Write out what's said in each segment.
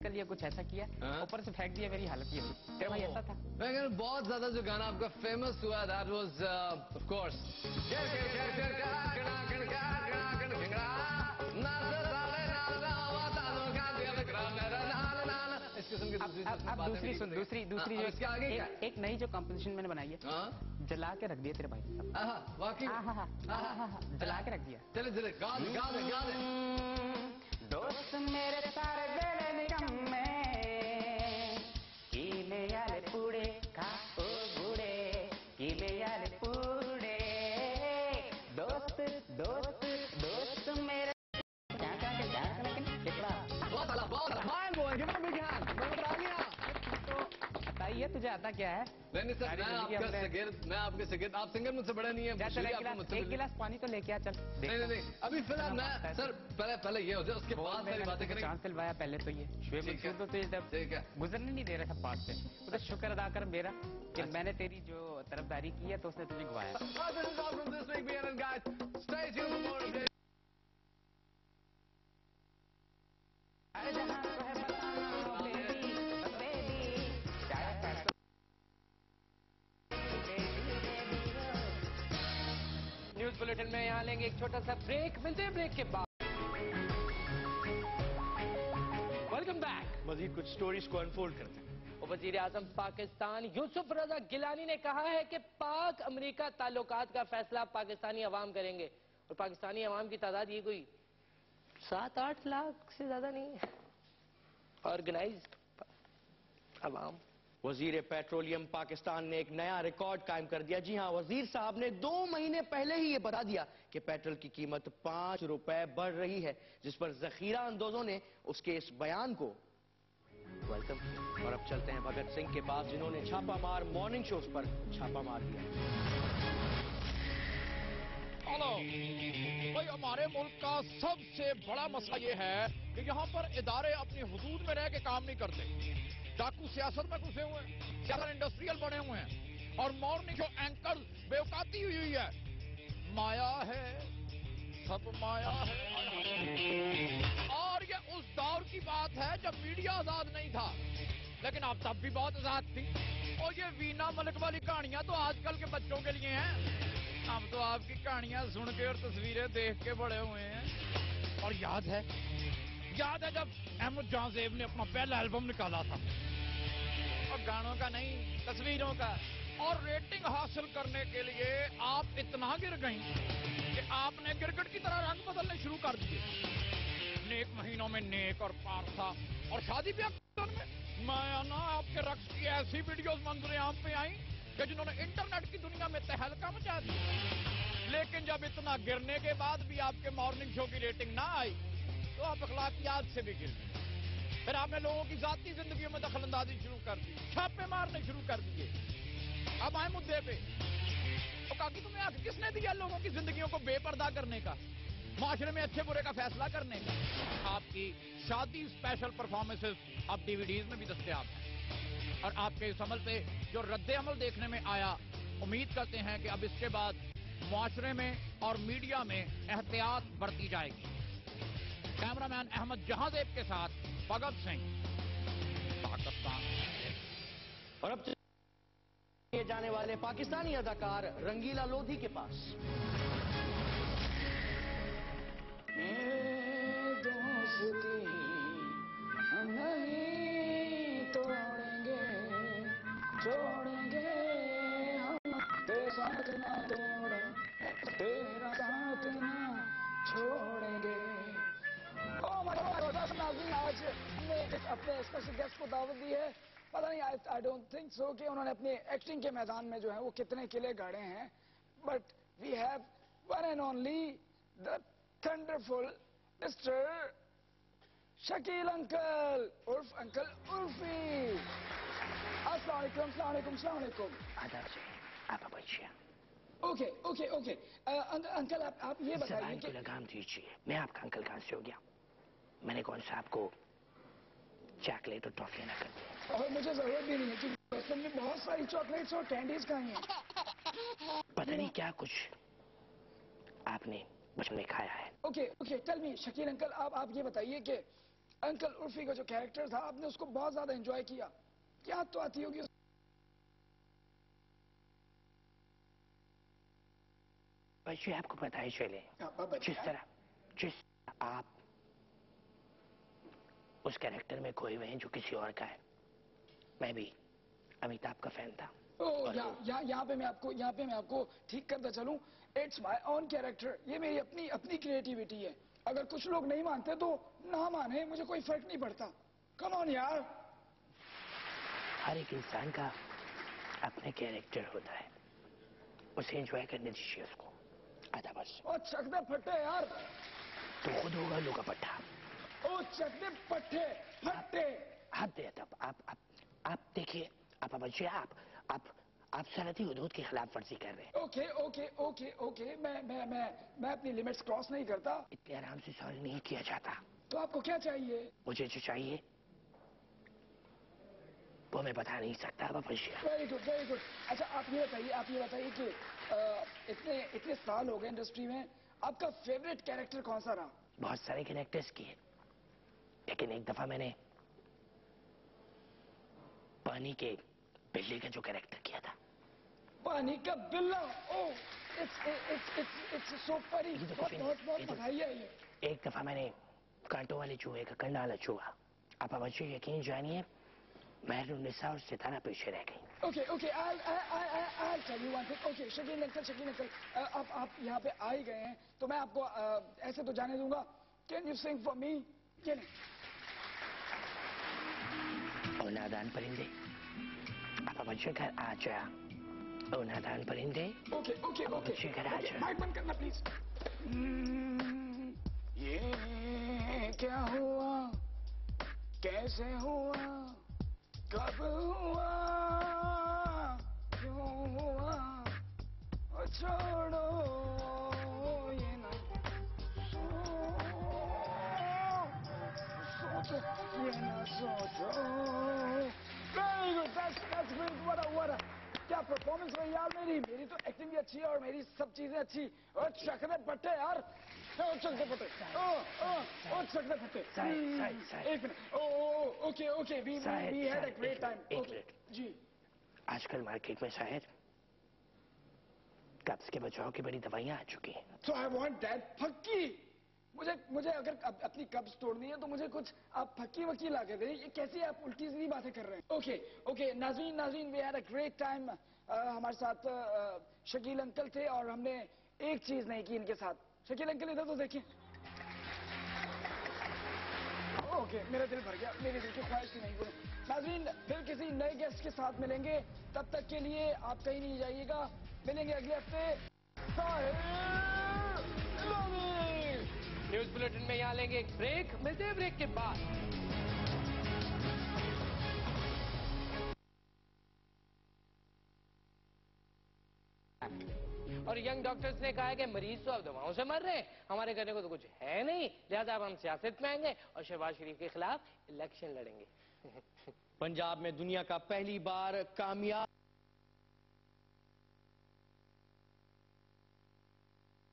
کر لیا کچھ ایسا کیا اوپر سے پھینک دیا میری حالت یہ تیرا بھائی ایسا تھا بہت زیادہ جو گانا آپ کا فیمس ہوا دیٹ واز آف کورس اب دوسری ایک نئی جو کمپوزیشن میں نے بنائی ہے جلا کے رکھ دیا تیرے بھائی واقعی جلا کے رکھ دیا چلے گا دے دوست میرے سارے بیڑے نکمے کیلے والے پوڑے کھاؤ بوڑھے کیلے والے پوڑے دوست دوست دوست میرے بتائیے تجھے آتا کیا ہے نہیں سر میں آپ کے شاگرد آپ سنگر مجھ سے بڑے نہیں ہیں ایک گلاس پانی تو لے کے آ چل نہیں ابھی فی الحال میں سر پہلے یہ ہو جائے اس کے بعد ساری باتیں کریں چانس دلوایا پہلے تو یہ شعیب منصور تو تجھے جب گزرنے نہیں دے رہا تھا پاس سے تو شکر ادا کر میرا کہ میں نے تیری جو طرفداری کی ہے تو اس نے تجھے گوایا نیوز بلیٹن میں یہاں لیں گے ایک چھوٹا سا بریک ملتے ہیں بریک کے بعد ویلکم بیک مزید کچھ سٹوریز کو انفولڈ کرتے ہیں وزیر اعظم پاکستان یوسف رضا گیلانی نے کہا ہے کہ پاک امریکہ تعلقات کا فیصلہ پاکستانی عوام کریں گے اور پاکستانی عوام کی تعداد یہ کوئی 7-8 لاکھ سے زیادہ نہیں ہے آرگنائزڈ عوام وزیر پیٹرولیم پاکستان نے ایک نیا ریکارڈ قائم کر دیا جی ہاں وزیر صاحب نے 2 مہینے پہلے ہی یہ بتا دیا کہ پیٹرول کی قیمت 5 روپے بڑھ رہی ہے جس پر ذخیرہ اندوزوں نے اس کے اس بیان کو ویلکم اور اب چلتے ہیں بھگت سنگھ کے پاس جنہوں نے چھاپا مار مارننگ شوز پر چھاپا مار دیا بھائی ہمارے ملک کا سب سے بڑا مسئلہ یہ ہے کہ یہاں پر ادارے اپنی حدود میں رہ کے کام نہیں کرتے ڈاکو سیاست میں گھسے ہوئے ہیں سیاست انڈسٹریل بنے ہوئے ہیں اور مارننگ شو اینکر بے اوقاتی ہوئی ہے مایا ہے سب مایا ہے اور یہ اس دور کی بات ہے جب میڈیا آزاد نہیں تھا لیکن اب تب بھی بہت آزاد تھی اور یہ وینا ملک والی کہانیاں تو آج کل کے بچوں کے لیے ہیں ہم تو آپ کی کہانیاں سن کے اور تصویریں دیکھ کے بڑے ہوئے ہیں اور یاد ہے جب احمد جہاں زیب نے اپنا پہلا البم نکالا تھا اور گانوں کا نہیں تصویروں کا اور ریٹنگ حاصل کرنے کے لیے آپ اتنا گر گئیں کہ آپ نے کرکٹ کی طرح رنگ بدلنے شروع کر دیے نیک مہینوں میں نیک اور پارسا اور شادی بیاہ میں آپ کے رقص کی ایسی ویڈیوز منظر عام پہ آئیں کہ جنہوں نے انٹرنیٹ کی دنیا میں تہلکہ مچا دیا لیکن جب اتنا گرنے کے بعد بھی آپ کے مارننگ شو کی ریٹنگ نہ آئی تو آپ اخلاقیات سے بھی گر گئے پھر آپ نے لوگوں کی ذاتی زندگیوں میں دخل اندازی شروع کر دی چھاپے مارنے شروع کر دیے اب آئے مدعے پہ تو کاکی تمہیں آخر کس نے دیا لوگوں کی زندگیوں کو بے پردہ کرنے کا معاشرے میں اچھے برے کا فیصلہ کرنے کا آپ کی شادی اسپیشل پرفارمنسز اب ڈی وی ڈیز میں بھی دستیاب ہیں اور آپ کے اس عمل پہ جو رد عمل دیکھنے میں آیا امید کرتے ہیں کہ اب اس کے بعد معاشرے میں اور میڈیا میں احتیاط برتی جائے گی کیمرہ مین احمد جہاں زیب کے ساتھ بھگت سنگھ پاکستان اور اب کیے جانے والے پاکستانی اداکار رنگیلا لودھی کے پاس دوستی ہم نہیں توڑیں گے چھوڑیں گے ہم تیرا ساتھ نہ توڑیں تیرا ساتھ نہ چھوڑیں گے ناظرین آج ہم نے اپنے اسپیشل گیسٹ کو دعوت دی ہے پتہ نہیں آئی ڈونٹ تھنک سو کہ انہوں نے اپنی ایکٹنگ کے میدان میں جو ہے وہ کتنے قلعے گاڑے ہیں but we have one and only the thunderful mister Shakeel uncle عرف انکل عرفی السلام علیکم السلام علیکم السلام علیکم اوکے اوکے اوکے انکل آپ یہ بتائیے کہ لگام دیجیے میں آپ کا انکل کہاں سے ہو گیا میں نے کون سا آپ کو چاکلیٹ اور ٹافی نہ کر دیا اور مجھے ضرورت بھی نہیں ہے کہ بچپن میں بہت ساری چاکلیٹس اور کینڈیز کھائی ہیں پتہ نہیں کیا کچھ آپ نے بچپن میں کھایا ہے okay okay tell me Shakeel uncle آپ یہ بتائیے کہ अंकल उर्फी का जो कैरेक्टर था आपने उसको बहुत ज्यादा एंजॉय किया, क्या तो आती होगी बच्चे आपको पता है चले जिस आप उस कैरेक्टर में खोए हुए हैं जो किसी और का है। मैं भी अमिताभ का फैन था। यहाँ पे मैं आपको ठीक करता चलूं, इट्स माय ओन कैरेक्टर, ये मेरी अपनी क्रिएटिविटी है। अगर कुछ लोग नहीं मानते तो ना माने, मुझे कोई फर्क नहीं पड़ता। कम ऑन यार। हर एक इंसान का अपने कैरेक्टर होता है, उसे एंजॉय करने दीजिए उसको। आधा बस। ओ चकदे फट्टे यार। तो खुद होगा लोग का पट्टा। ओ चकदे पट्टे फट्टे। आप दे तब आप देखिए, आप बच्चे आप सरहदी हुदूद की खिलाफ वर्जी कर रहे हैं। ओके मैं अपनी लिमिट्स क्रॉस नहीं करता। इतने आराम से सॉल्व नहीं किया जाता। तो आपको क्या चाहिए? मुझे जो चाहिए वो मैं बता नहीं सकता। Very good. अच्छा आप ये बताइए कि इतने साल हो गए इंडस्ट्री में, आपका फेवरेट कैरेक्टर कौन सा रहा? बहुत सारे कैरेक्टर्स किए, लेकिन एक दफा मैंने पानी के बिल्ली का जो कैरेक्टर किया था। पानी का बिल्ला। Oh it's so funny. बहुत बधाई है ये। एक दफा मैंने कांटों वाले चूहे का कंडा वाला चूहा। आप बच्चे यकीन जानिए, महरून निसा और सितारा पीछे रह गई। Okay I'll tell you one thing. Okay Shakeel uncle आप यहाँ पे आ ही गए हैं तो मैं आपको ऐसे तो जाने दूंगा। Can you sing for me? ओ नादान परिंदे, आप बच्चे घर आ जा। ओ नादान परिंदे। ओके बच्चे घर आ जा। माइक बंद करना प्लीज। ये क्या हुआ, कैसे हुआ, कब हुआ, क्यों हुआ, छोड़ो ये ना सोचो, ये ना सोचो। Very good, that's great. what a क्या परफॉर्मेंस रही यार मेरी तो एक्टिंग भी अच्छी है और मेरी सब चीजें अच्छी। और चकदे पट्टे यार, चकदे पट्टे, चकदे पट्टे। एक minute. Okay we had a great time. जी। आजकल मार्केट में शायद कब्ज के बचाव की बड़ी दवाइयां आ चुकी हैं। So I want that फक्की। मुझे अगर अपनी कब्ज तोड़नी है तो मुझे कुछ आप फक्की वक्की ला के दे। ये कैसी आप उल्टी सीधी बातें कर रहे हैं? ओके नाज़रीन we had a great time. हमारे साथ शकील अंकल थे और हमने एक चीज नहीं की इनके साथ। शकील अंकल इधर तो देखिए। ओके मेरा दिल भर गया, मेरी दिल की ख्वाहिश ही नहीं बोलूं। नाज़रीन फिर किसी नए गेस्ट के साथ मिलेंगे, तब तक के लिए आप कहीं नहीं जाइएगा। मिलेंगे अगले हफ्ते। न्यूज बुलेटिन में यहाँ लेंगे एक ब्रेक, मिलते हैं ब्रेक के बाद। और यंग डॉक्टर्स ने कहा है कि मरीज तो अब दवाओं से मर रहे हैं, हमारे करने को तो कुछ है नहीं, लिहाजा अब हम सियासत में आएंगे और शहबाज शरीफ के खिलाफ इलेक्शन लड़ेंगे। पंजाब में दुनिया का पहली बार कामयाब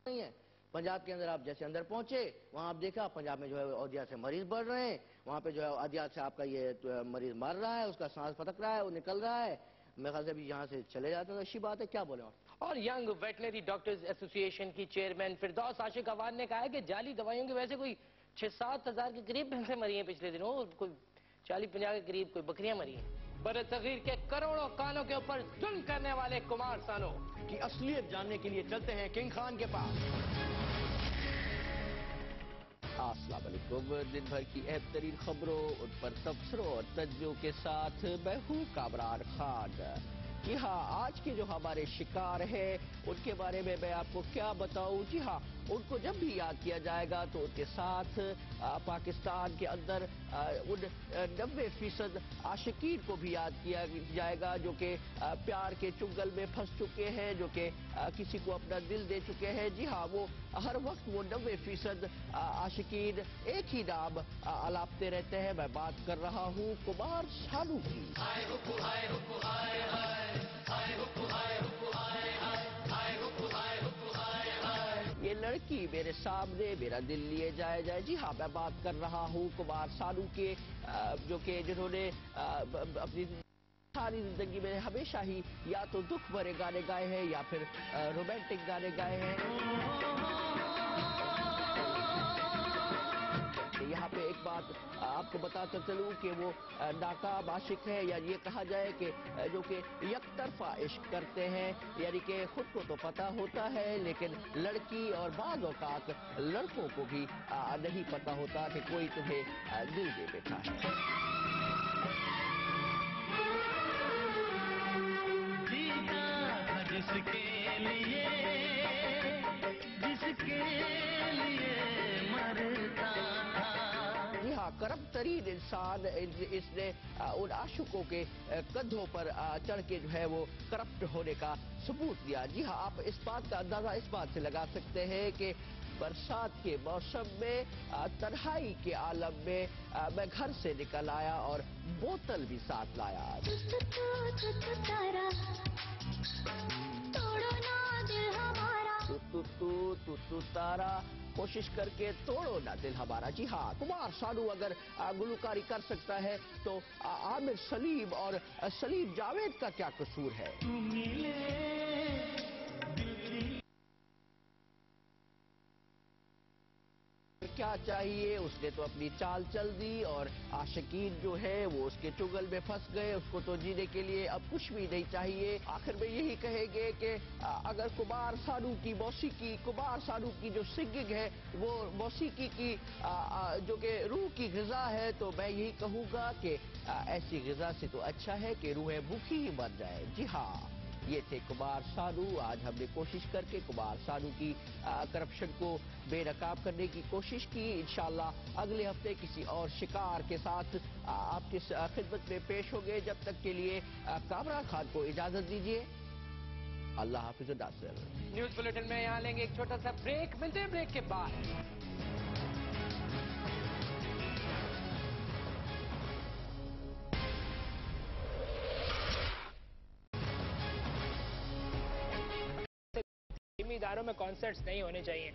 नहीं है। पंजाब के अंदर आप जैसे अंदर पहुंचे, वहां आप देखा पंजाब में जो है औदिया से मरीज बढ़ रहे हैं। वहां पे जो है औदिया से आपका ये मरीज मर रहा है, उसका सांस फटक रहा है, वो निकल रहा है। मेरे ख्याल से अभी यहाँ से चले जाते हैं तो अच्छी बात है, क्या बोले। और यंग वेटनरी डॉक्टर्स एसोसिएशन की चेयरमैन फिरदौस आशिक अवान ने कहा है कि जाली दवाइयों की वजह से कोई 6-7 हजार के करीब भैंसें मरी हैं पिछले दिनों, कोई 40-50 के करीब कोई बकरियां मरी हैं। बरसगीर के करोड़ों कानों के ऊपर जुल्म करने वाले कुमार सानो की असलियत जानने के लिए चलते हैं किंग खान के पास। अस्सलाम वालेकुम। दिन भर की अहम तरीन खबरों, उन पर तबसरों और तज्जियों के साथ मैं हूँ कामरान खान। जी हाँ, आज के जो हमारे शिकार हैं उनके बारे में मैं आपको क्या बताऊं। जी हाँ, उनको जब भी याद किया जाएगा तो उनके साथ पाकिस्तान के अंदर उन 90% आशिकीन को भी याद किया जाएगा जो कि प्यार के चुंगल में फंस चुके हैं, जो कि किसी को अपना दिल दे चुके हैं। जी हाँ, वो हर वक्त वो 90% आशिकीन एक ही नाम अलापते रहते हैं। मैं बात कर रहा हूँ कुमार सानू की। ये लड़की की मेरे सामने मेरा दिल लिए जाए। जी हाँ, मैं बात कर रहा हूँ कुमार सानू के, जो कि जिन्होंने अपनी सारी जिंदगी में हमेशा ही या तो दुख भरे गाने गाए हैं या फिर रोमांटिक गाने गाए हैं। यहाँ पे एक बात आपको बताता चलूं कि वो नाकाम आशिक है, या ये कहा जाए कि जो कि यकतरफा इश्क करते हैं, यानी कि खुद को तो पता होता है लेकिन लड़की और बाज़ औक़ात लड़कों को भी नहीं पता होता कि कोई तुम्हें दिल दे बैठा है। जिसके लिए मरता था। जी हाँ, करम तरीन इंसान, इसने उन आशिकों के कंधों पर चढ़ के जो है वो करप्ट होने का सबूत दिया। जी हाँ, आप इस बात का अंदाजा इस बात से लगा सकते हैं कि बरसात के मौसम में तन्हाई के आलम में मैं घर से निकल आया और बोतल भी साथ लाया। तू तारा, कोशिश करके तोड़ो ना दिल हमारा। जी हाँ, कुमार सानू अगर गुलकारी कर सकता है तो आमिर सलीम और सलीम जावेद का क्या कसूर है? क्या चाहिए, उसने तो अपनी चाल चल दी और आशिकीन जो है वो उसके चुगल में फंस गए। उसको तो जीने के लिए अब कुछ भी नहीं चाहिए। आखिर में यही कहेंगे कि अगर कुमार सानू की मौसीकी, कुमार सानू की जो सिंगिंग है वो मौसीकी की जो कि रूह की ग़िज़ा है, तो मैं यही कहूँगा कि ऐसी ग़िज़ा से तो अच्छा है कि रूहें भूखी ही मर जाए। जी हाँ, ये थे कुमार सानू। आज हमने कोशिश करके कुमार सानू की करप्शन को बेनकाब करने की कोशिश की। इंशाअल्लाह अगले हफ्ते किसी और शिकार के साथ आपकी खिदमत में पेश होंगे। जब तक के लिए कामरान खान को इजाजत दीजिए। अल्लाह हाफिज़ नासिर। न्यूज बुलेटिन में यहाँ लेंगे एक छोटा सा ब्रेक, मिलते हैं ब्रेक के बाद। इदारों में कॉन्सर्ट्स नहीं होने चाहिए।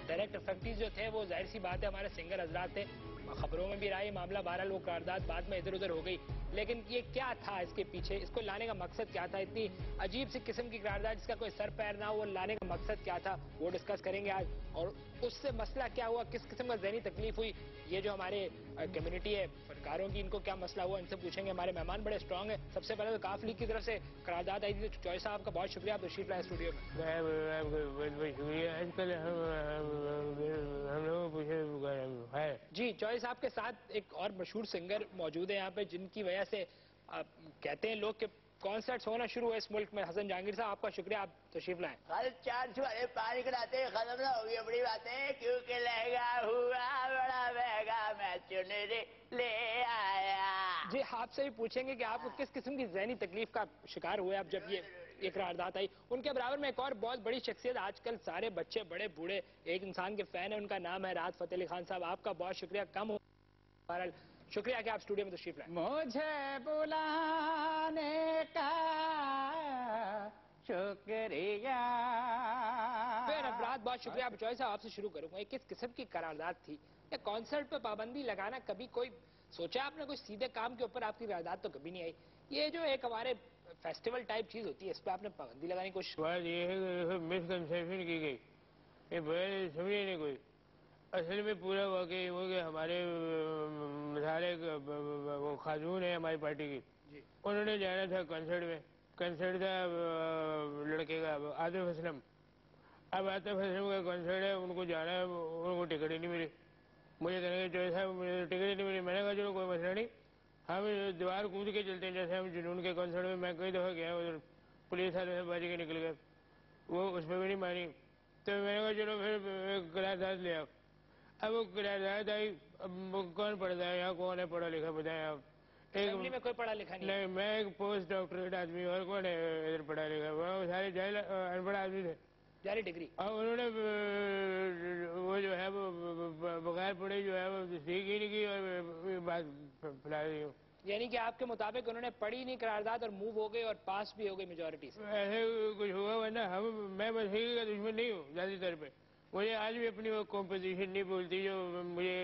डायरेक्ट इफेक्टिव जो थे वो जाहिर सी बात है हमारे सिंगर हजरात थे। खबरों में भी रहा ये मामला, 12 लोग करारदाद बाद में इधर उधर हो गई, लेकिन ये क्या था इसके पीछे, इसको लाने का मकसद क्या था? इतनी अजीब सी किस्म की करारदाद जिसका कोई सर पैर ना हो, वो लाने का मकसद क्या था, वो डिस्कस करेंगे आज। और उससे मसला क्या हुआ, किस किस्म का ज़हनी तकलीफ हुई, ये जो हमारे कम्युनिटी है फनकारों की, इनको क्या मसला हुआ, इनसे पूछेंगे। हमारे मेहमान बड़े स्ट्रॉन्ग है। सबसे पहले तो काफ लीग की तरफ से करारदाद आई थी। चॉइस साहब का बहुत शुक्रिया, आप तशरीफ लाए स्टूडियो में। जी, चॉइस साहब के साथ एक और मशहूर सिंगर मौजूद है यहाँ पे, जिनकी वजह से कहते हैं लोग कि कॉन्सर्ट्स होना शुरू हुए इस मुल्क में। हसन जहांगीर साहब, आपका शुक्रिया, आप तशरीफ लाएं। कल 4 वाले पानी कराते खत्म ना होगी बड़ी बातें, क्योंकि लहंगा हुआ बड़ा महंगा, मैं चुनरी ले आया। जी, आपसे भी पूछेंगे कि आपको किस किस्म की ज़हनी तकलीफ का शिकार हुए आप जब ये एक करारदाद आई। उनके बराबर में एक और बहुत बड़ी शख्सियत, आजकल सारे बच्चे बड़े बूढ़े एक इंसान के फैन है, उनका नाम है राहत फतेह अली खान साहब। आपका बहुत शुक्रिया, कम हो शुक्रिया कि आप स्टूडियो में तशरीफ लाए। मुझे बुलाने का शुक्रिया। बहुत शुक्रिया। चॉइस साहब, आपसे शुरू करूंगा। किस किस्म की करारदाद थी? या कॉन्सर्ट पे पाबंदी लगाना कभी कोई सोचा आपने? कोई सीधे काम के ऊपर आपकी करारदाद तो कभी नहीं आई। ये जो एक हमारे फेस्टिवल टाइप चीज होती है, इस पर आपने पाबंदी लगाने की कोशिश? बात ये है मिसकंसेप्शन की गई, ये बड़े समझे नहीं कोई। असल में पूरा वाकई वो कि हमारे सारे वो खाजून है हमारी पार्टी की, उन्होंने जाना था कंसर्ट में। कंसर्ट था लड़के का आतिफ असलम। अब आतिफ असलम का कंसर्ट है, उनको जाना है, उनको टिकट ही नहीं मिली। मुझे कहने का चॉइस है, मुझे टिकट ही नहीं मिली। मैंने कहा चलो कोई मसला नहीं, हम दीवार कूद के चलते हैं। जैसे हम जुनून के कंसर्ट में मैं कई दफ़ा गया, उधर पुलिस वाले से बाजी के निकल गए, वो उस पर भी नहीं मानी। तो मैंने कहा चलो फिर करारदाद ले आओ। अब वो करारदाद आई, अब कौन पढ़ता है यहाँ, कौन है पढ़ा लिखा बताएं आप? फैमिली में कोई पढ़ा लिखा नहीं? मैं एक पोस्ट डॉक्टरेट आदमी, और कौन है इधर पढ़ा लिखा? वो सारे जाहिल अनपढ़ आदमी थे, जारी डिग्री। और उन्होंने वो जो है वो बगैर पढ़े जो है वो सीख ही नहीं की और बात फैला दी। यानी कि आपके मुताबिक उन्होंने पढ़ी नहीं करारदाद और मूव हो गए और पास भी हो गए मेजोरिटी से? ऐसे कुछ हुआ, वरना मैं बस का दुश्मन नहीं हूँ जाती तौर पे। मुझे आज भी अपनी वो कॉम्पोजिशन नहीं भूलती जो मुझे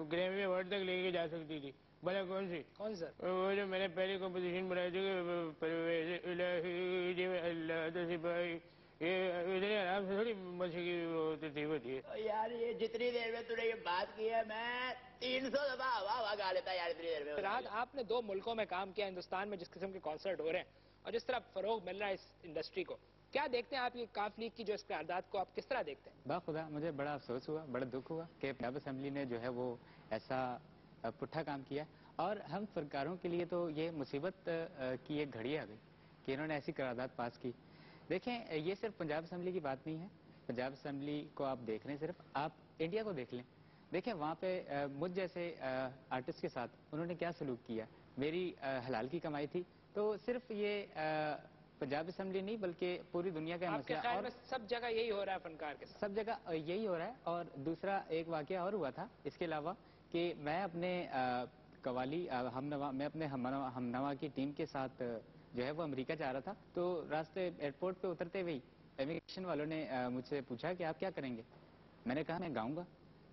ग्रैमी अवार्ड तक लेके जा सकती थी। भला कौन सी? कौन सर? वो जो मैंने पहली कॉम्पोजिशन बनाई थी ये इतने आराम से थोड़ी मौसीकी होती होती है। यार ये जितनी देर में तूने ये बात की है मैं 300 दफा हवा गा लेता यार इतनी देर में। फिरहाद आपने 2 मुल्कों में काम किया, हिंदुस्तान में जिस किस्म के कॉन्सर्ट हो रहे हैं और जिस तरह फरोग मिल रहा है इस इंडस्ट्री को, क्या देखते हैं आप ये काफ लीग की जो इस करारदाद को आप किस तरह देखते हैं? बाखुदा मुझे बड़ा अफसोस हुआ, बड़ा दुख हुआ कि पंजाब असेंबली ने जो है वो ऐसा पुट्ठा काम किया और हम फनकारों के लिए तो ये मुसीबत की एक घड़ी आ गई कि इन्होंने ऐसी करारदाद पास की। देखें ये सिर्फ पंजाब असेंबली की बात नहीं है, पंजाब असेंबली को आप देख लें, सिर्फ आप इंडिया को देख लें। देखें वहाँ पे मुझ जैसे आर्टिस्ट के साथ उन्होंने क्या सलूक किया। मेरी हलाल की कमाई थी, तो सिर्फ ये पंजाब असेंबली नहीं बल्कि पूरी दुनिया का मसला और सब जगह यही हो रहा है, फनकार के साथ सब जगह यही हो रहा है। और दूसरा एक वाकया और हुआ था इसके अलावा कि मैं अपने कवाली हमनवा मैं अपने हमनवा की टीम के साथ जो है वो अमेरिका जा रहा था। तो रास्ते एयरपोर्ट पे उतरते हुए इमिग्रेशन वालों ने मुझसे पूछा कि आप क्या करेंगे। मैंने कहा मैं गाऊंगा।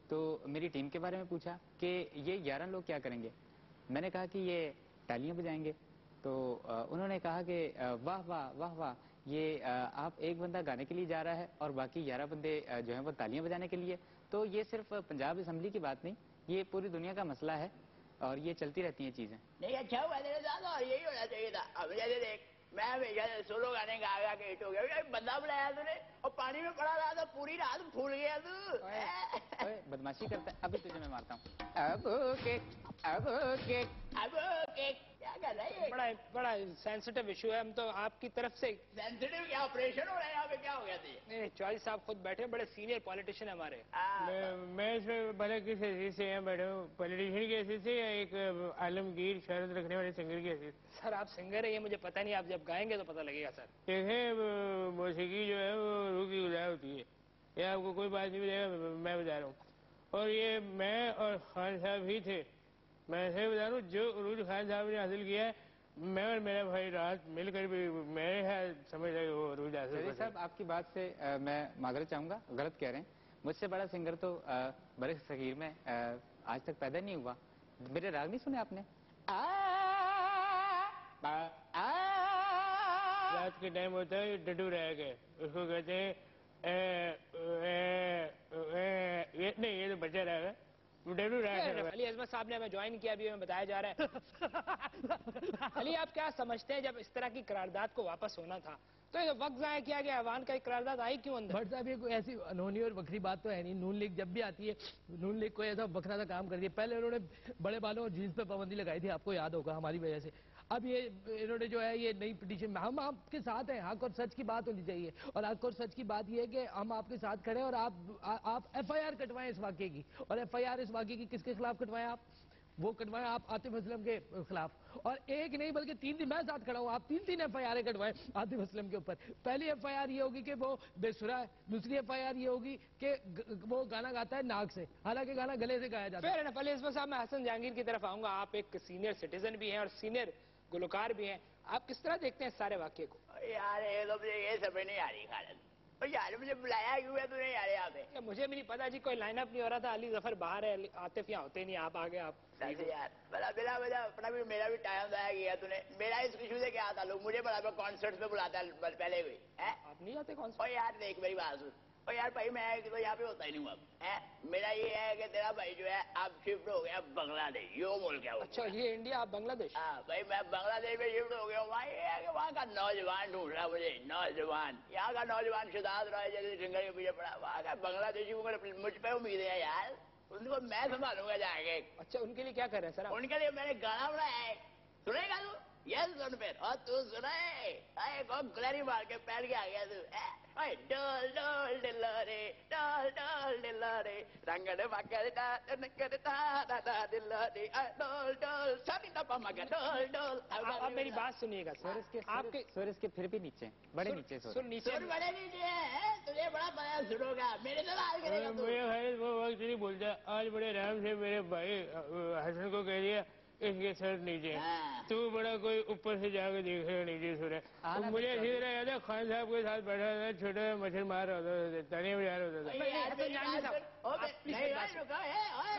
तो मेरी टीम के बारे में पूछा कि ये 11 लोग क्या करेंगे। मैंने कहा कि ये तालियां बजाएंगे। तो उन्होंने कहा कि वाह वाह वाह वाह, ये आप एक बंदा गाने के लिए जा रहा है और बाकी 11 बंदे जो है वो तालियां बजाने के लिए। तो ये सिर्फ पंजाब असेंबली की बात नहीं, ये पूरी दुनिया का मसला है और ये चलती रहती हैं चीजें। नहीं अच्छा हुआ तेरे साथ, और यही होना चाहिए था। अब जैसे देख मैं हमेशा सोलो गाने गा गा के हिट हो गया, बंदा बुलाया तूने और पानी में पड़ा रहा था पूरी रात, फूल गया तू। ओए बदमाशी करता है, अभी तुझे मैं मारता हूँ। अब केक अब केक अब केक क्या कर रहा है? बड़ा सेंसिटिव इशू है। हम तो आपकी तरफ से सेंसिटिव क्या ऑपरेशन हो रहा है यहाँ पे? क्या हो गया तुझे? नहीं, चौधरी साहब खुद बैठे, बड़े सीनियर पॉलिटिशियन है हमारे। मैं इसमें भले किस हैसियत से यहाँ बैठा हूँ, पॉलिटिशियन की हैसियत से या एक आलमगीर शहरत रखने वाले सिंगर की हैसियत? सर आप सिंगर है ये मुझे पता नहीं, आप जब गाएंगे तो पता लगेगा सर। देखें मौसीकी जो है वो रूह की गुज़ार होती है, ये आपको कोई बात नहीं मिलेगा, मैं बता रहा हूँ। और ये मैं और खान साहब ही थे। मैं ऐसे बता रहा हूँ जो उरूज खान साहब ने हासिल किया है, मैं और मेरा भाई रात मिलकर भी मेरे समझ रहे वो उरूज हासिल चौधरी साहब आपकी बात से मैं माजरत चाहूंगा, गलत कह रहे हैं। मुझसे बड़ा सिंगर तो बड़े सगीर में आज तक पैदा नहीं हुआ। मेरे राग नहीं सुने आपने? रात के टाइम होता है डडू रह गए, उसको कहते हैं ये नहीं, ये तो बच्चा रह गया, डडू रह गया। अली अजमत साहब ने हमें ज्वाइन किया, अभी हमें बताया जा रहा है। अली आप क्या समझते हैं जब इस तरह की करारदाद को वापस होना था तो ये वक्त जाया किया गया, ऐवान का एक करारदाद आई क्यों अंदर? भट्ट साहब ये कोई ऐसी अनहोनी और बकरी बात तो है नहीं। नून लीग जब भी आती है, नून लीग कोई ऐसा बकरा सा काम करती है। पहले उन्होंने बड़े बालों और जीन्स पे पाबंदी लगाई थी, आपको याद होगा, हमारी वजह से। अब ये इन्होंने जो है ये नई पिटीशन में, हम आपके साथ हैं, हक और सच की बात होनी चाहिए। और हक और सच की बात ये है कि हम आपके साथ खड़े हैं और आप FIR कटवाएं इस वाकये की। और FIR इस वाकये की किसके खिलाफ कटवाएं? आप वो कटवाएं आप आतिफ असलम के खिलाफ। और एक नहीं बल्कि 3 मैं साथ खड़ा हूँ, आप 3 FIR कटवाएं आतिफ असलम के ऊपर। पहली FIR ये होगी कि वो बेसुरा है, दूसरी FIR ये होगी कि वो गाना गाता है नाक से, हालांकि गाना गले से गाया जाता है। फिर अली अजमत साहब मैं हसन जहांगीर की तरफ आऊंगा। आप एक सीनियर सिटीजन भी हैं और सीनियर गुलकार भी हैं, आप किस तरह देखते हैं इस सारे वाक्य को? यार ये समझ नहीं आ रही खालिद, यार मुझे बुलाया क्यों है तूने यार यहाँ पे? मुझे भी नहीं पता जी, कोई लाइनअप नहीं हो रहा था। अली जफर बाहर है, आतिफ यहाँ होते नहीं, आप आ गए। आप यार बड़ा अपना भी मेरा भी टाइम जाया किया तूने। मेरा इस इशू से क्या आता, लोग मुझे बड़ा कॉन्सर्ट पे बुलाता है पहले कोई है। आप नहीं आते कौन? और यार देख मेरी बात सुन, और यार भाई मैं तो यहाँ पे होता ही नहीं हूँ अब है। मेरा ये है कि तेरा भाई जो है अब शिफ्ट हो गया बांग्लादेश, यो बोल क्या? अच्छा ये इंडिया, आप बांग्लादेश? हाँ भाई मैं बांग्लादेश में शिफ्ट हो गया हूँ। वहाँ ये है कि वहाँ का नौजवान ढूंढ रहा मुझे, नौजवान। यहाँ का नौजवान शिदात रॉय जैसे सिंगर के पीछे पड़ा, वहाँ का बांग्लादेशी को मुझ पे उम्मीद है यार, उनको मैं संभालूंगा जाके। अच्छा उनके लिए क्या कर रहे हैं सर? उनके लिए मैंने गाना बनाया है, सुनेगा तू? यस सुन फिर, और तू सुनाए कौन गुलारी मार के पैर के आ गया तू? डोल डोल डिल्लो रे, डोल डोल डिल्लो रे, रंगड़ मकर डिल्लो रे, डोल डोल सभी टपा मगर डोल डोल। अब मेरी बात सुनिएगा सर, इसके फिर भी नीचे, बड़े नीचे सुर बड़े नीचे है, तुझे बड़ा पता सुनोगा, मेरे से बात करेगा तू? वो वक्त नहीं भूलता। आज बड़े आराम से मेरे भाई हसन को कह दिया इसके सर नीचे है। हाँ। तू बड़ा कोई ऊपर से जाके देख रहा नीचे सुन रहा है। मुझे इसी तरह याद है खान साहब के साथ बैठा था, छोटा मच्छर मार रहा था, तालियां बजा रहा था। मैं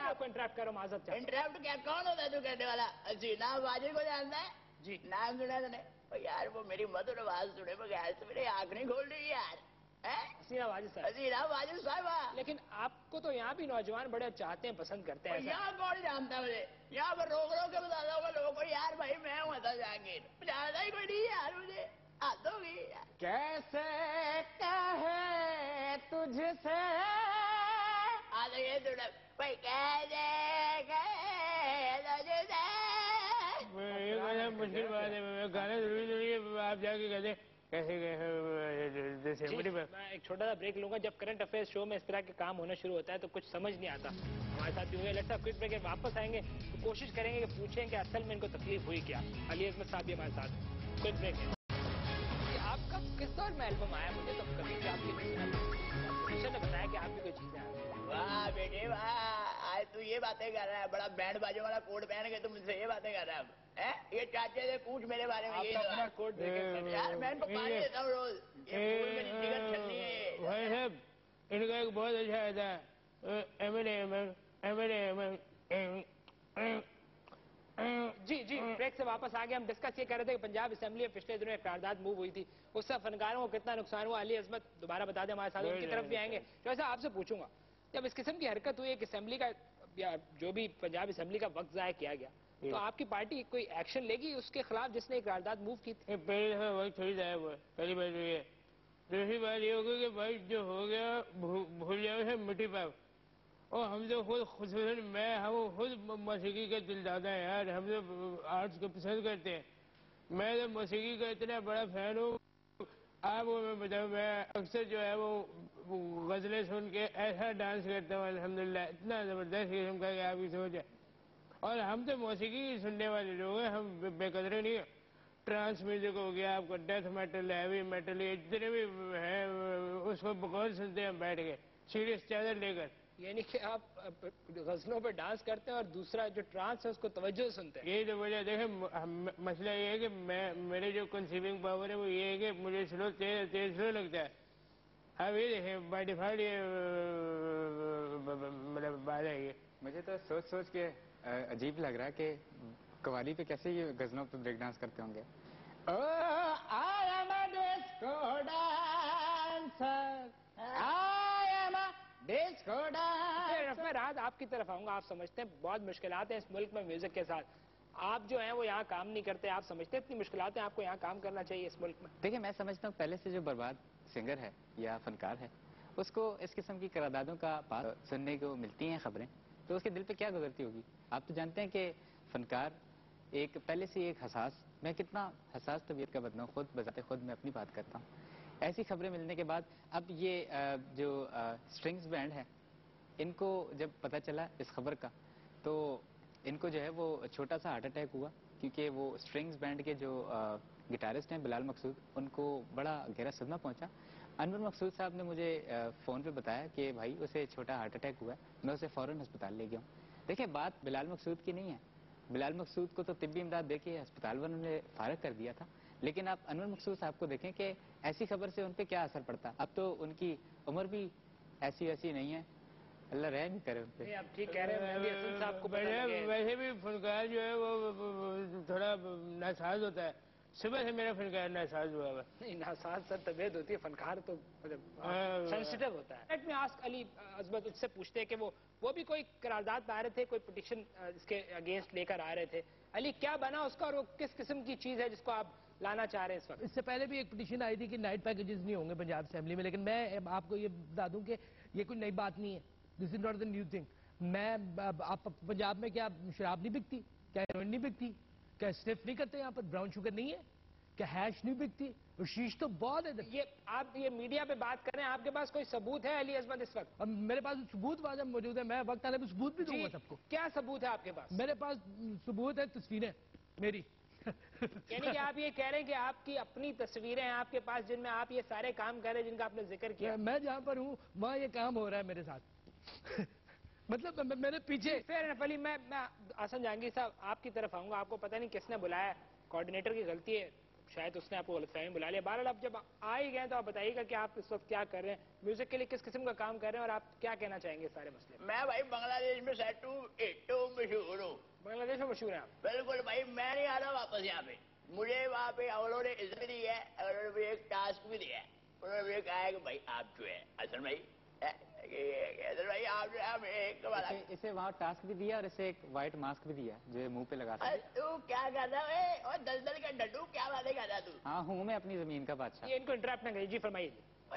आपको इंटरप्ट करो माजरत। इंटरप्ट क्या, कौन होता है तू कहने वाला? हसीना वाजिद को जानता है जी? नाम सुना तूने? यार वो मेरी मधुर आवाज सुने बगैर तो मेरी आंख नहीं खोल रही यार। हसीना वाजिद साहब, हसीना वाजिद साहब। लेकिन आपको तो यहाँ भी नौजवान बड़े चाहते हैं, पसंद करते हैं। यहाँ कौन जानता मुझे? यहाँ पर रोक रोक के बताता होगा लोगों को, यार भाई मैं हूँ जहांगीर, जानता ही कोई नहीं यार मुझे। हाथ होगी यार। कैसे कहे तुझसे आ जाइए तुड़े भाई, कैसे ये मुश्किल बात है, गाना जरूरी आप जाके कहते कैसे मैं एक छोटा सा ब्रेक लूंगा। जब करंट अफेयर्स शो में इस तरह के काम होना शुरू होता है तो कुछ समझ नहीं आता। हमारे साथ भी हुए, लगता है क्विक ब्रेक वापस आएंगे तो कोशिश करेंगे कि पूछें कि असल में इनको तकलीफ हुई क्या। अली अजमत साहब भी हमारे साथ। क्विक ब्रेक है। आपका किस दौर में एल्बम आया? मुझे तो कभी भी आपकी ने बताया कि आपकी कोई चीजें आई। वाह बेटे वाह, आज तू ये बातें कर रहा है, बड़ा बैंड बाजों वाला कोट पहन के तुम मुझसे ये बातें कर रहा है? ये चाचे से पूछ मेरे बारे में। ये अपना कोट देखे यार, मैं इनको पानी देता हूँ रोज। ये फूल मेरी जिगर छलनी है। भाई साहब इनका एक बहुत अच्छा आता है जी जी, ब्रेक से वापस आ गए। हम डिस्कस ये कर रहे थे कि पंजाब असेंबली में पिछले दिनों एक करारदाद मूव हुई थी, उससे फनकारों को कितना नुकसान हुआ। अली अजमत दोबारा बता दें हमारे साथ, उनकी तरफ भी आएंगे। तो ऐसा आपसे पूछूंगा, जब इस किस्म की हरकत हुई, एक असेंबली का या जो भी पंजाब असेंबली का वक्त जाया किया गया, तो आपकी पार्टी कोई एक्शन लेगी उसके खिलाफ जिसने एक करारदाद मूव की थी? पहली दफा वक्त थोड़ी जाया हुआ, पहली बात तो ये। दूसरी बात ये होगी कि भाई जो हो गया भूल जाओ है मिट्टी पाओ। और हम तो खुद खुसूसन हम खुद मौसीकी के दिलदादा हैं यार, हम तो आर्ट्स को पसंद करते हैं। मैं तो मौसीकी का इतना बड़ा फैन हूँ, आपको मैं बताऊँ, मैं अक्सर जो है वो गजलें सुन के ऐसा डांस करता हूँ अल्हम्दुलिल्लाह, इतना ज़बरदस्त किस्म का कि आपकी समझ है। और हम तो मौसीकी सुनने वाले लोग हैं, हम बेकदरे नहीं। ट्रांस म्यूजिक हो गया आपका, डेथ मेटल, हैवी मेटल, ये जितने भी हैं उसको बकौल सुनते हैं हम बैठ के सीरियस चादर लेकर। यानी कि आप गजलों पे डांस करते हैं और दूसरा जो ट्रांस है उसको तवज्जो सुनते हैं। यही तो वजह देखे, मसला ये है कि मेरे जो कंसीविंग पावर है वो ये है कि मुझे तेज स्लो लगता है। अब ये देखें बाय डिफॉल्ट ये मतलब बात है ये। मुझे तो सोच सोच के अजीब लग रहा है कि कवाली पे कैसे ये गजलों पे ब्रेक डांस करते होंगे। मैं राज आपकी तरफ आऊंगा। आप समझते हैं बहुत मुश्किलात हैं इस मुल्क में म्यूजिक के साथ, आप जो हैं वो यहाँ काम नहीं करते, आप समझते हैं इतनी मुश्किलात हैं, आपको यहाँ काम करना चाहिए इस मुल्क में? देखिए मैं समझता हूँ पहले से जो बर्बाद सिंगर है या फनकार है उसको इस किस्म की करारदादों का बात सुनने को मिलती हैं खबरें, तो उसके दिल पे क्या गुजरती होगी। आप तो जानते हैं कि फनकार एक पहले से एक मैं कितना हसास तबीयत का बंदा हूँ, खुद बजाते खुद मैं अपनी बात करता हूँ। ऐसी खबरें मिलने के बाद अब ये जो स्ट्रिंग्स बैंड है इनको जब पता चला इस खबर का तो इनको जो है वो छोटा सा हार्ट अटैक हुआ, क्योंकि वो स्ट्रिंग्स बैंड के जो गिटारिस्ट हैं बिलाल मकसूद, उनको बड़ा गहरा सदमा पहुंचा। अनवर मकसूद साहब ने मुझे फ़ोन पे बताया कि भाई उसे छोटा हार्ट अटैक हुआ है, मैं उसे फ़ौरन अस्पताल ले गया हूँ। देखिए बात बिलाल मकसूद की नहीं है, बिलाल मकसूद को तो तिब्बी इमदाद देके अस्पताल वालों ने फारग कर दिया था, लेकिन आप अनवर मकसूद साहब को देखें कि ऐसी खबर से उन पर क्या असर पड़ता। अब तो उनकी उम्र भी ऐसी वैसी नहीं है, अल्लाह रहम करे उन पे। आप ठीक कह रहे हैं साहब को। वैसे भी फनकार जो है वो थोड़ा नासाज होता है, सुबह से मेरा फनकार नासाज हुआ है। नहीं नासाज सर तबीयत होती है, फनकार तो सेंसिटिव होता है। लेट मी आस्क अली अजमत, उससे पूछते हैं कि वो भी कोई करारदाद ला रहे थे, कोई पिटिशन इसके अगेंस्ट लेकर आ रहे थे। अली क्या बना उसका और वो किस किस्म की चीज है जिसको आप लाना चाह रहे हैं इस वक्त? इससे पहले भी एक पिटिशन आई थी कि नाइट पैकेजेस नहीं होंगे पंजाब असेंबली में, लेकिन मैं आपको ये बता दूं कि ये कोई नई बात नहीं है, this is not the new thing. आप पंजाब में क्या शराब नहीं बिकती, क्या हेरोइन नहीं बिकती, क्या स्निफ नहीं करते, यहाँ पर ब्राउन शुगर नहीं है, क्या हैश नहीं बिकती, और शीश तो बहुत है। ये आप ये मीडिया पे बात कर रहे हैं, आपके पास कोई सबूत है अली अजमत इस वक्त? अब मेरे पास सबूत वाजब मौजूद है, मैं वक्त आने पर सबूत भी दूंगा सबको। क्या सबूत है आपके पास? मेरे पास सबूत है, तस्वीरें मेरी। यानी कि आप ये कह रहे हैं कि आपकी अपनी तस्वीरें हैं आपके पास जिनमें आप ये सारे काम कर रहे हैं जिनका आपने जिक्र किया? मैं जहाँ पर हूँ वहाँ ये काम हो रहा है मेरे साथ। मतलब मेरे पीछे फेयर एनफ अली, मैं आसन जहांगीर साहब आपकी तरफ आऊंगा। आपको पता नहीं किसने बुलाया, कोऑर्डिनेटर की गलती है, शायद उसने आपको गलतफहमी बुला लिया। बहरहाल आप जब आ ही गए तो आप बताइएगा कि आप इस वक्त क्या कर रहे हैं, म्यूजिक के लिए किस किस्म का काम कर रहे हैं और आप क्या कहना चाहेंगे सारे मसले। मैं भाई बांग्लादेश में सेट हूँ, एटो मशहूर हूँ। बांग्लादेश में मशहूर है आप? बिल्कुल भाई, मैं नहीं आ रहा वापस यहाँ पे। मुझे वहाँ पे उन्होंने इज्जत दी है और उन्होंने मुझे एक टास्क भी दिया है। उन्होंने मुझे कहा है कि भाई आप जो है असल भाई आप जो है इसे वहाँ टास्क भी दिया और इसे एक व्हाइट मास्क भी दिया जो ये मुंह पे लगा सकते। तू क्या कहता है और दलदल का डड्डू, क्या बातें कहता तू? हाँ हूँ मैं अपनी जमीन का बादशाह। ये इनको इंटरप्ट ना करिए जी, फरमाइए।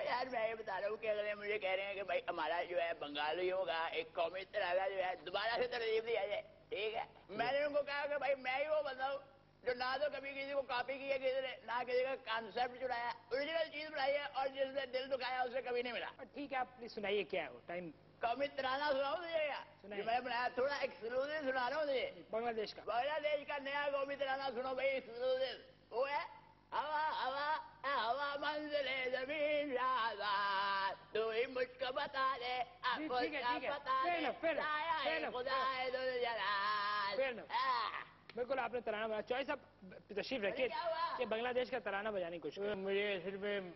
यार मैं ये बता रहा हूँ कि अगर मुझे कह रहे हैं कि भाई हमारा जो है बंगालियों का एक कौमी तराना जो है दोबारा से तरजीब दिया जाए, ठीक है। मैंने उनको कहा कि भाई मैं ही वो बंदा हूँ जो ना तो कभी किसी को कॉपी किया किसी ने, ना किसी का कॉन्सेप्ट चुराया, ओरिजिनल चीज बनाई है और जिसने दिल दुखाया उसे कभी नहीं मिला। ठीक है, आप प्लीज सुनाइए क्या है वो टाइम। कौमी तराना सुनाओ तुझे क्या? जो मैंने बनाया थोड़ा एक्सक्लूसिव सुना रहा हूँ तुझे, बांग्लादेश का। बांग्लादेश का नया कौमी तराना सुनो भाई, एक्सक्लूसिव। वो है हवा हवा हवा मंजिले जमीन आजाद, तू ही मुझको बता दे आपको क्या बता दे, खुदा है दो जलाल। बिल्कुल आपने तराना बना। चॉइस आप तशरीफ रखिए कि बांग्लादेश का तराना बजाने की कोशिश। मुझे असल में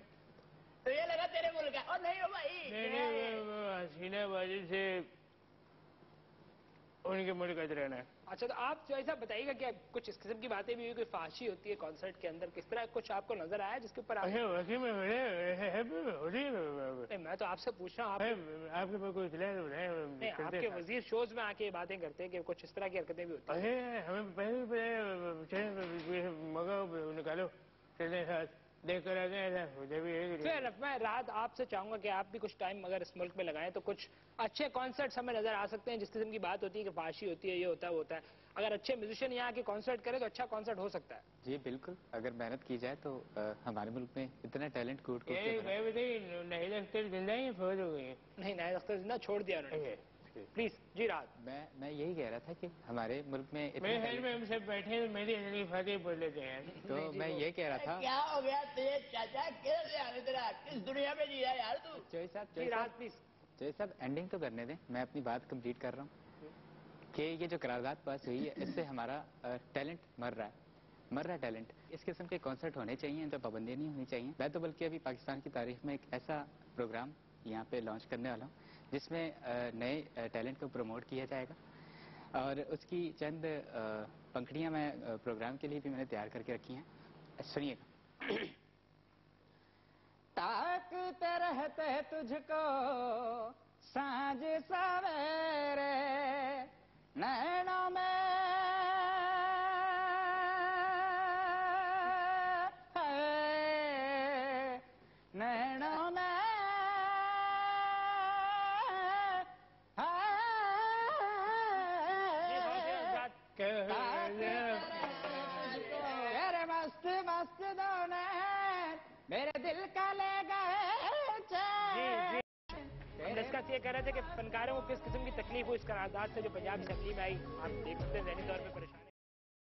तो ये लगा तेरे मुल्क है और नहीं हो भाई, हसीना बाजी से उनके मुल्क का तराना है। अच्छा, तो आप चॉइस आप बताइएगा क्या कुछ इस किस्म की बातें भी हुई, कोई फाशी होती है कॉन्सर्ट के अंदर, किस तरह कुछ आपको नजर आया जिसके ऊपर आप... मैं तो आपसे पूछ रहा हूँ आपके पास कोई नहीं, आपके वजीर शोज में आके बातें करते हैं कि कुछ इस तरह की हरकतें भी होती हैं। हमें पहले मगा निकालो चलने साथ देख कर आ गए। फिर मैं राहत आपसे चाहूंगा कि आप भी कुछ टाइम अगर इस मुल्क में लगाएं तो कुछ अच्छे कॉन्सर्ट्स हमें नजर आ सकते हैं। जिस किस्म की बात होती है कि फाशी होती है, ये होता है वो होता है, अगर अच्छे म्यूजिशियन यहाँ के कॉन्सर्ट करे तो अच्छा कॉन्सर्ट हो सकता है। जी बिल्कुल, अगर मेहनत की जाए तो हमारे मुल्क में इतना टैलेंट कूट कूट नहीं अख्तर जिंदा ही फौज हो गई। नहीं, नाहिद अख्तर जिंदा छोड़ दिया उन्होंने। प्लीज जी राहत। मैं यही कह रहा था कि हमारे मुल्क में हम सब बैठे मेरी अंजलि फातिह बोल लेते हैं। तो मैं ये कह रहा था क्या हो गया तुझे चाचा, किस दुनिया में जिया यार तू? चोई साहब प्लीज चोई साहब एंडिंग तो करने दें, मैं अपनी बात कंप्लीट कर रहा हूँ कि ये जो करारदाद पास हुई है इससे हमारा टैलेंट मर रहा है टैलेंट। इस किस्म के कॉन्सर्ट होने चाहिए, तो पाबंदी नहीं होनी चाहिए। मैं तो बल्कि अभी पाकिस्तान की तारीख में एक ऐसा प्रोग्राम यहाँ पे लॉन्च करने वाला हूँ जिसमें नए टैलेंट को प्रमोट किया जाएगा और उसकी चंद पंखड़ियाँ मैं प्रोग्राम के लिए भी मैंने तैयार करके रखी हैं, सुनिएगा। ताकते रहते तुझको सांझ सवेरे नैनों में नैनों में मस्त मस्त दोने मेरे दिल का ले गए। डिस्कस ये कर रहे थे कि फनकारों को किस किस्म की तकलीफ हुई इस करारदाद से जो पंजाब असेंबली में आई। आप देख सकते हैं ज़हनी तौर पे परेशान